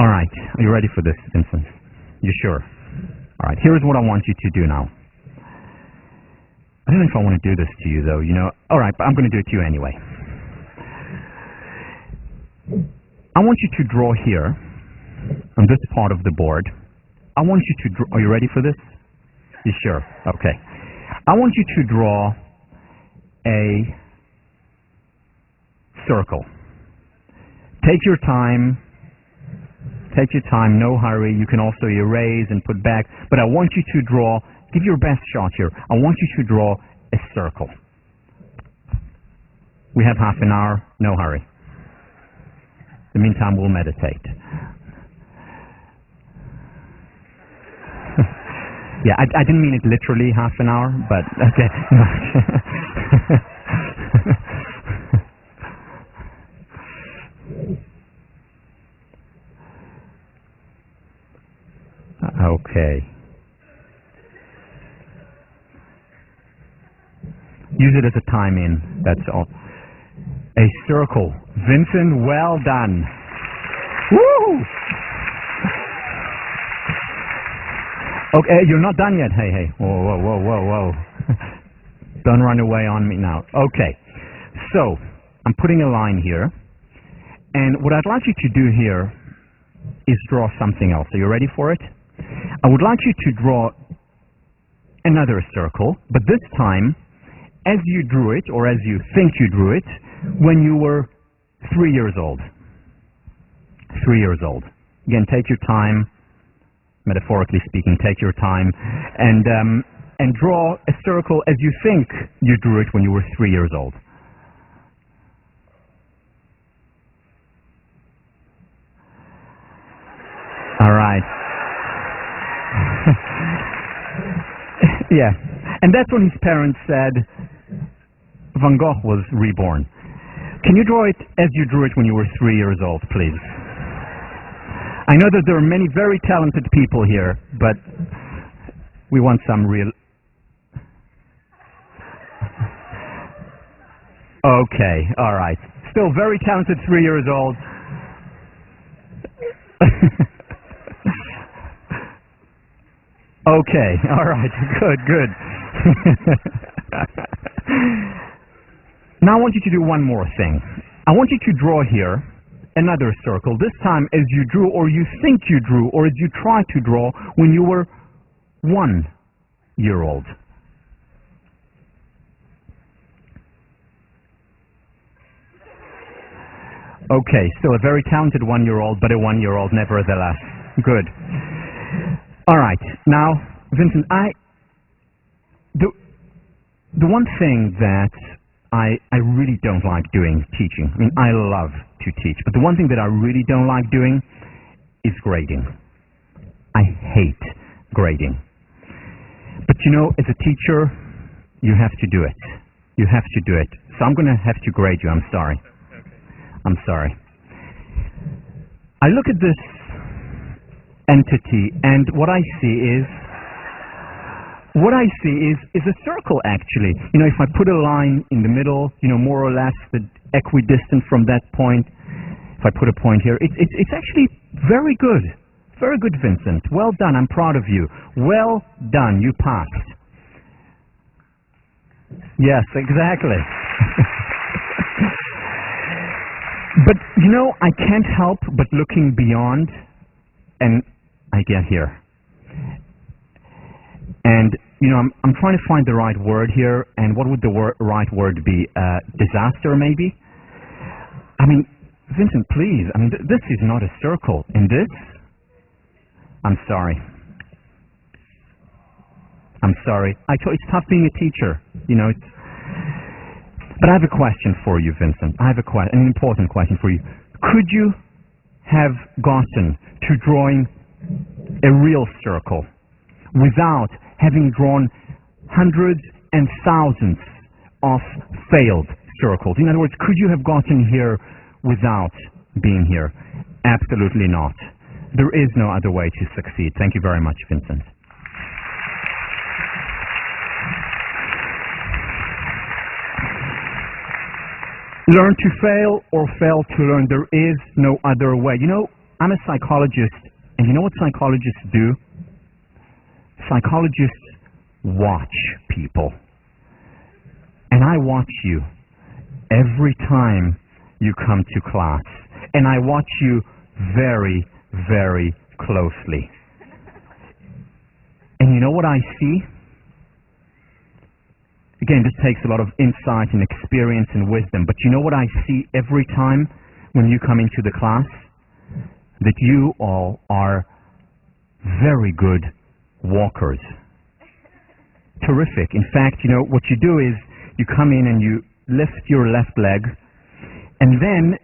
All right. Are you ready for this, Vincent? You sure? All right. Here's what I want you to do now. I don't know if I want to do this to you, though. All right, but I'm going to do it to you anyway. I want you to draw here on this part of the board. I want you to draw. Are you ready for this? You sure? Okay. I want you to draw a circle. Take your time. Take your time, no hurry. You can also erase and put back. But I want you to draw, give your best shot here. I want you to draw a circle. We have half an hour, no hurry. In the meantime, we'll meditate. Yeah, I didn't mean it literally half an hour, but okay. Okay. Use it as a time in, that's all. A circle. Vincent, well done. Woo! Okay, you're not done yet. Hey. Whoa. Don't run away on me now. Okay. So, I'm putting a line here. And what I'd like you to do here is draw something else. Are you ready for it? I would like you to draw another circle, but this time, as you drew it, or as you think you drew it, when you were 3 years old. 3 years old. Again, take your time, metaphorically speaking, take your time, and draw a circle as you think you drew it when you were 3 years old. All right. Yeah. And that's when his parents said Van Gogh was reborn. Can you draw it as you drew it when you were 3 years old, please? I know that there are many very talented people here, but we want some real... Okay, all right. Still very talented 3 years old. Okay, all right, good. Now I want you to do one more thing. I want you to draw here another circle, this time as you drew, or you think you drew, or as you tried to draw when you were 1 year old. Okay, still a very talented 1 year old, but a 1 year old nevertheless. Good. All right. Now, Vincent, the one thing that I really don't like doing teaching. I mean, I love to teach, but the one thing that I really don't like doing is grading. I hate grading. But as a teacher, you have to do it. You have to do it. So I'm going to have to grade you. I'm sorry. I'm sorry. I look at this entity, and what I see is a circle, actually. If I put a line in the middle, more or less the equidistant from that point, if I put a point here, it's actually very good. Very good, Vincent. Well done. I'm proud of you. Well done. You passed. Yes, exactly. But, I can't help but looking beyond, and I get here. And, I'm trying to find the right word here, and what would the right word be? Disaster, maybe? I mean, Vincent, please, this is not a circle. And this? I'm sorry. I'm sorry. It's tough being a teacher, But I have a question for you, Vincent. I have an important question for you. Could you have gotten to drawing a real circle without having drawn hundreds and thousands of failed circles? In other words, could you have gotten here without being here? Absolutely not. There is no other way to succeed. Thank you very much, Vincent. Learn to fail or fail to learn. There is no other way. I'm a psychologist, and you know what psychologists do? Psychologists watch people. And I watch you every time you come to class. And I watch you very, very closely. And you know what I see? Again, this takes a lot of insight and experience and wisdom, but you know what I see every time when you come into the class? That you all are very good walkers. Terrific. In fact, you know, what you do is you come in and you lift your left leg, and then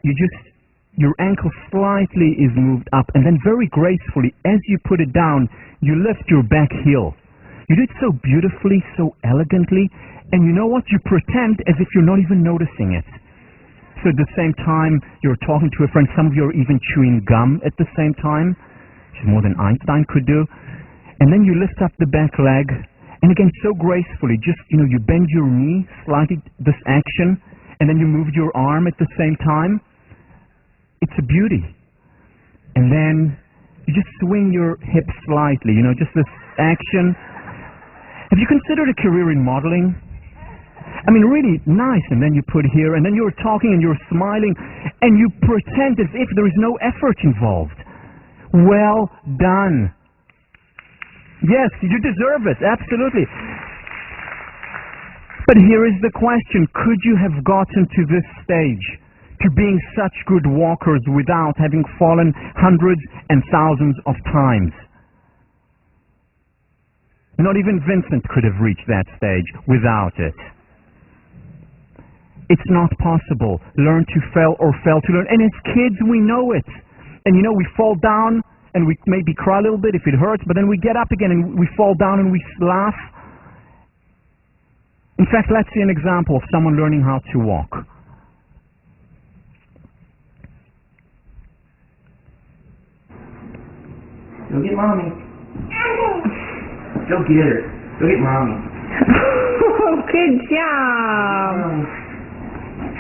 your ankle slightly is moved up, and then very gracefully, as you put it down, you lift your back heel. You do it so beautifully, so elegantly, and you know what? You pretend as if you're not even noticing it. So at the same time, you're talking to a friend. Some of you are even chewing gum at the same time, which is more than Einstein could do. And then you lift up the back leg, and again, so gracefully, just, you know, you bend your knee slightly, this action, and then you move your arm at the same time. It's a beauty. And then you just swing your hips slightly, you know, just this action. Have you considered a career in modeling? I mean, really nice. And then you put here, and then you're talking and you're smiling, and you pretend as if there is no effort involved. Well done. Yes, you deserve it, absolutely. But here is the question: could you have gotten to this stage, to being such good walkers, without having fallen hundreds and thousands of times? Not even Vincent could have reached that stage without it. It's not possible. Learn to fail or fail to learn. And as kids, we know it. And you know, we fall down and we maybe cry a little bit if it hurts, but then we get up again and we fall down and we laugh. In fact, let's see an example of someone learning how to walk. Go get mommy. Go get her. Go get mommy. Oh, good job.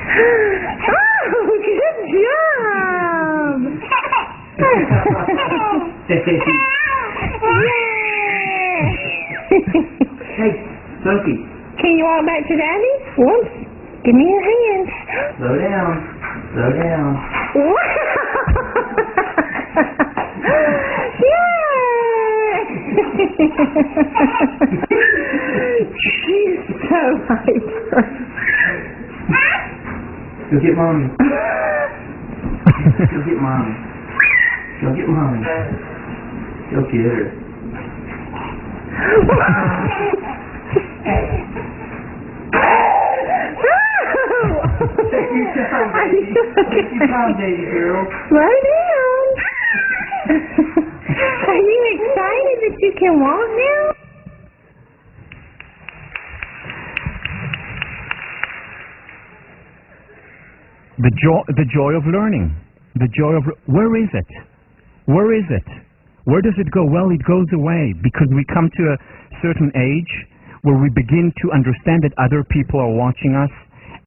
Oh, good job. Hey, Sophie. Can you walk back to Daddy? Once. Give me your hand. Slow down. Slow down. She's so hyper. Go get mommy. Go get mommy. Go get mommy. Go get her. Take your time, baby. Take your time, baby girl. Slow down. Are you excited that you can walk now? The joy of learning. The joy of... Where is it? Where is it? Where does it go? Well, it goes away because we come to a certain age where we begin to understand that other people are watching us,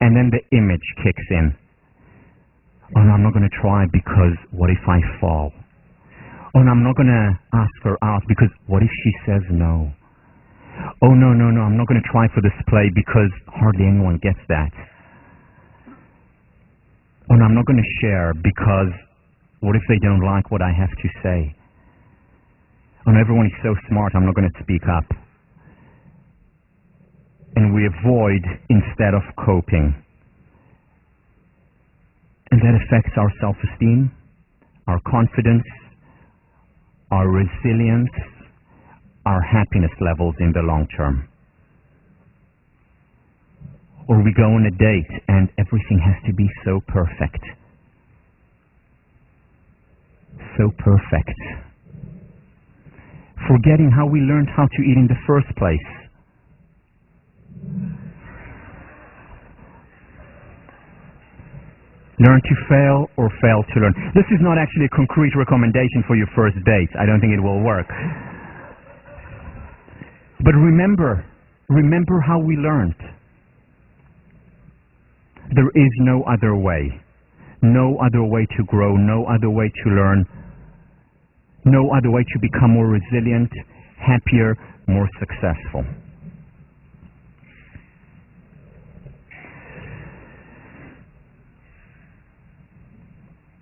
and then the image kicks in. Oh, no, I'm not going to try because what if I fall? Oh, no, I'm not going to ask her out because what if she says no? Oh, no, I'm not going to try for this play because hardly anyone gets that. Oh, no, I'm not going to share because what if they don't like what I have to say? Oh, no, everyone is so smart, I'm not going to speak up. And we avoid instead of coping. And that affects our self-esteem, our confidence, our resilience, our happiness levels in the long term. Or we go on a date and everything has to be so perfect. So perfect. Forgetting how we learned how to eat in the first place. Learn to fail or fail to learn. This is not actually a concrete recommendation for your first date. I don't think it will work. But remember how we learned. There is no other way. No other way to grow, no other way to learn No other way to become more resilient, happier, more successful.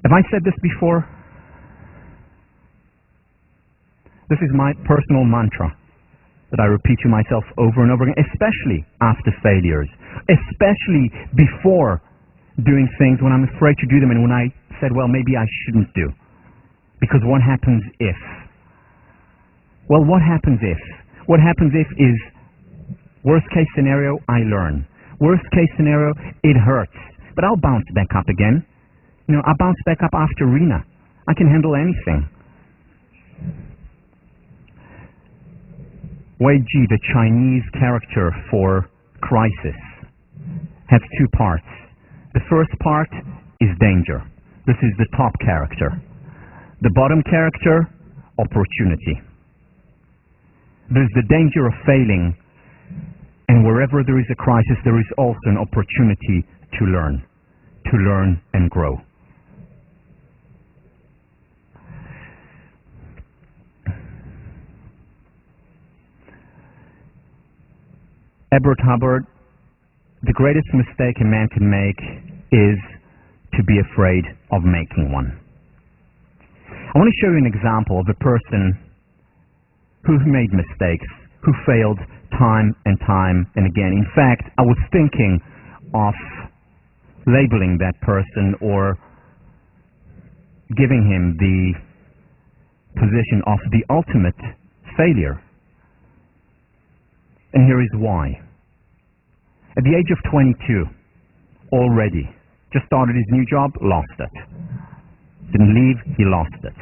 Have I said this before? This is my personal mantra that I repeat to myself over and over again, especially after failures, especially before doing things when I'm afraid to do them and when I said, well, maybe I shouldn't do. Because what happens if? Well, what happens if? What happens if is worst case scenario, I learn. Worst case scenario, it hurts. But I'll bounce back up again. I'll bounce back up after Rena. I can handle anything. Wei Ji, the Chinese character for crisis, has two parts. The first part is danger. This is the top character. The bottom character, opportunity. There's the danger of failing, and wherever there is a crisis, there is also an opportunity to learn and grow. Edward Hubbard, the greatest mistake a man can make is to be afraid of making one. I want to show you an example of a person who made mistakes, who failed time and time and again. In fact, I was thinking of labeling that person or giving him the position of the ultimate failure. And here is why. At the age of 22, already, just started his new job, lost it. Didn't leave, he lost it.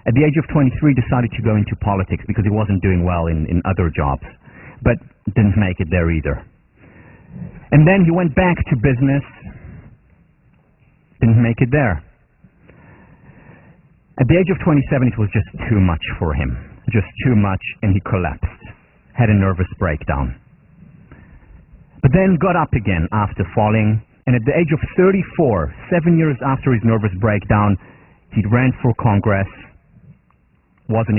At the age of 23, decided to go into politics because he wasn't doing well in other jobs, but didn't make it there either. And then he went back to business, didn't make it there. At the age of 27, it was just too much for him, just too much, and he collapsed, had a nervous breakdown. But then got up again after falling, and at the age of 34, 7 years after his nervous breakdown, he ran for Congress, wasn't